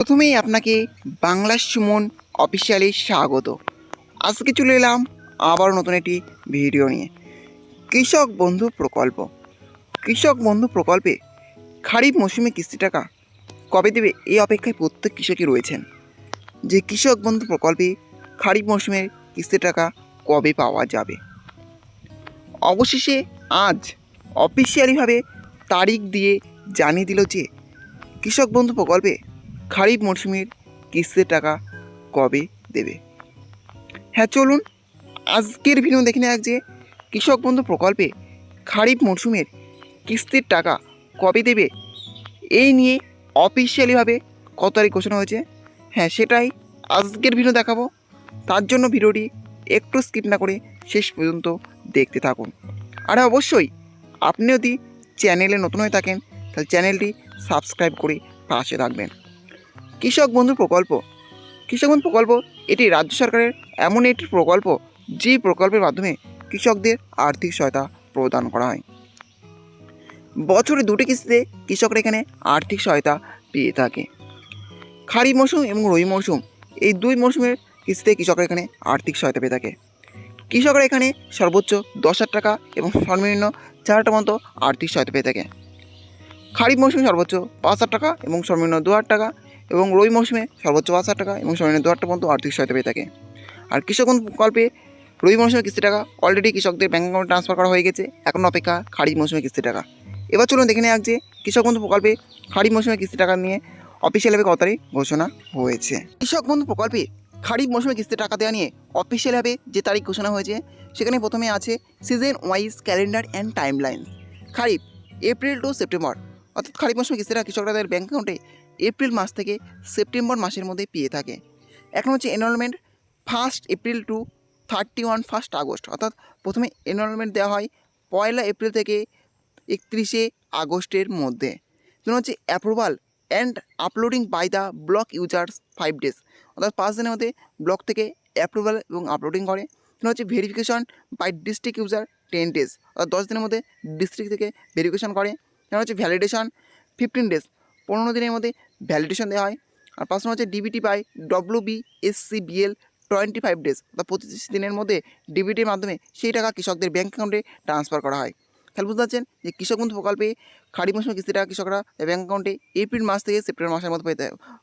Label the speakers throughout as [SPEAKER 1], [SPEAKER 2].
[SPEAKER 1] প্রথমেই আপনাকে বাংলা সুমন অফিসিয়ালি স্বাগত। আজকে চলে এলাম আবার নতুন একটি ভিডিও নিয়ে। কৃষক বন্ধু প্রকল্প। কৃষক বন্ধু প্রকল্পে খারিফ মৌসুমে কিস্তি টাকা কবে দেবে এই অপেক্ষায় প্রত্যেক কৃষকই রয়েছেন যে কৃষক বন্ধু প্রকল্পে খারিফ মৌসুমের কিস্তি টাকা কবে পাওয়া যাবে। অবশেষে আজ অফিসিয়ালিভাবে তারিখ দিয়ে জানিয়ে দিল যে কৃষক বন্ধু প্রকল্পে খারিফ মরশুমের কিস্তির টাকা কবে দেবে। হ্যাঁ, চলুন আজকের ভিডিও দেখে নেওয়া যে কৃষক বন্ধু প্রকল্পে খারিফ মরশুমের কিস্তির টাকা কবে দেবে এই নিয়ে অফিসিয়ালিভাবে কত তারিখ ঘোষণা হয়েছে। হ্যাঁ, সেটাই আজকের ভিডিও দেখাবো। তার জন্য ভিডিওটি একটু স্কিপ না করে শেষ পর্যন্ত দেখতে থাকুন। আর অবশ্যই আপনি যদি চ্যানেলে নতুন হয়ে থাকেন তাহলে চ্যানেলটি সাবস্ক্রাইব করে পাশে থাকবেন। কৃষক বন্ধু প্রকল্প। কৃষক বন্ধু প্রকল্প এটি রাজ্য সরকারের এমন একটি প্রকল্প যে প্রকল্পের মাধ্যমে কৃষকদের আর্থিক সহায়তা প্রদান করা হয়। বছরে দুটি কিস্তিতে কৃষকরা এখানে আর্থিক সহায়তা পেয়ে থাকে। খারিফ মৌসুম এবং রবি মৌসুম এই দুই মৌসুমের কিস্তিতে কৃষকরা এখানে আর্থিক সহায়তা পেয়ে থাকে। কৃষকরা এখানে সর্বোচ্চ 10,000 টাকা এবং সর্বনিম্ন 4,000 পর্যন্ত আর্থিক সহায়তা পেয়ে থাকে। খারিফ মৌসুমে সর্বোচ্চ 5,000 টাকা এবং সর্বনিম্ন 2,000 টাকা এবং রবি মৌসুমে সর্বোচ্চ 5,000 টাকা এবং সর্বনিম্ন 2,000 পর্যন্ত আর্থিক সহায়তা পেয়ে থাকে। আর কৃষক বন্ধু প্রকল্পে রবি মৌসুমে কিস্তি টাকা অলরেডি কৃষকদের ব্যাঙ্ক অ্যাকাউন্টে ট্রান্সফার করা হয়ে গেছে, এখন অপেক্ষা খারিফ মৌসুমে কিস্তি টাকা। এবার চলুন দেখে নেওয়া যে কৃষক বন্ধু প্রকল্পে খারিফ মৌসুমে কিস্তি টাকা নিয়ে অফিসিয়ালভাবে কত তারিখ ঘোষণা হয়েছে। কৃষক বন্ধু প্রকল্পে খারিফ মৌসুমে কিস্তি টাকা দেওয়া নিয়ে অফিসিয়ালভাবে যে তারিখ ঘোষণা হয়েছে সেখানে প্রথমে আছে season wise calendar and timeline. Kharif April to September, অর্থাৎ খারিফ মৌসুমে কিস্তিটা কৃষকরা তাদের ব্যাঙ্ক অ্যাকাউন্টে এপ্রিল মাস থেকে সেপ্টেম্বর মাসের মধ্যে পেয়ে থাকে। এখন হচ্ছে এনরোলমেন্ট 1 এপ্রিল টু 1 আগস্ট, অর্থাৎ প্রথমে এনরোলমেন্ট দেওয়া হয় 1 এপ্রিল থেকে 31 আগস্টের মধ্যে। যেমন হচ্ছে approval and uploading by the block users 5 days, অর্থাৎ 5 দিনের মধ্যে ব্লক থেকে অ্যাপ্রুভাল এবং আপলোডিং করে। যেমন হচ্ছে verification by district user 10 days, অর্থাৎ 10 দিনের মধ্যে ডিস্ট্রিক্ট থেকে ভেরিফিকেশন করে। যেমন হচ্ছে ভ্যালিডেশন 15 ডেজ, 15 দিনের মধ্যে ভ্যালিডেশন দেওয়া হয়। আর 5 নম্বর হচ্ছে ডিবিটি বাই WBSCBL 25 ডেজ, অর্থাৎ 25 দিনের মধ্যে ডিবিটির মাধ্যমে সেই টাকা কৃষকদের ব্যাঙ্ক অ্যাকাউন্টে ট্রান্সফার করা হয়। তাহলে বুঝতে পারছেন যে কৃষক বন্ধু প্রকল্পে খারিফ মৌসুমে কিস্তি টাকা কৃষকরা ব্যাঙ্ক অ্যাকাউন্টে এপ্রিল মাস থেকে সেপ্টেম্বর মাসের মধ্যে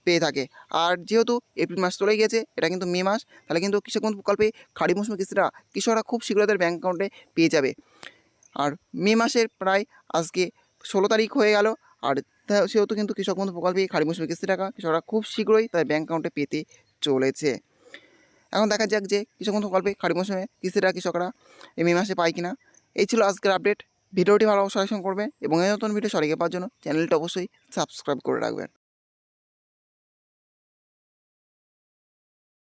[SPEAKER 1] পেয়ে থাকে। আর যেহেতু এপ্রিল মাস চলে গিয়েছে, এটা কিন্তু মে মাস, তাহলে কিন্তু কৃষক বন্ধু প্রকল্পে খারিফ মৌসুমে কিস্তিটা কৃষকরা খুব শীঘ্রই তাদের ব্যাঙ্ক অ্যাকাউন্টে পেয়ে যাবে। আর মে মাসের প্রায় আজকে 16 তারিখ হয়ে গেল। আর সেহেতু কিন্তু কৃষক বন্ধু প্রকল্পে খারিফ মৌসুমে কিস্তি টাকা কৃষকরা খুব শীঘ্রই তাদের ব্যাঙ্ক অ্যাকাউন্টে পেতে চলেছে। এখন দেখা যাক যে কৃষক বন্ধু প্রকল্পে খারিফ মৌসুমে কিস্তি টাকা কৃষকরা এই মে মাসে পায় কিনা। এই ছিল আজকের আপডেট। ভিডিওটি ভালো সাজেশন করবেন এবং এই নতুন ভিডিও সরিয়ে পাওয়ার জন্য চ্যানেলটা অবশ্যই সাবস্ক্রাইব করে রাখবেন।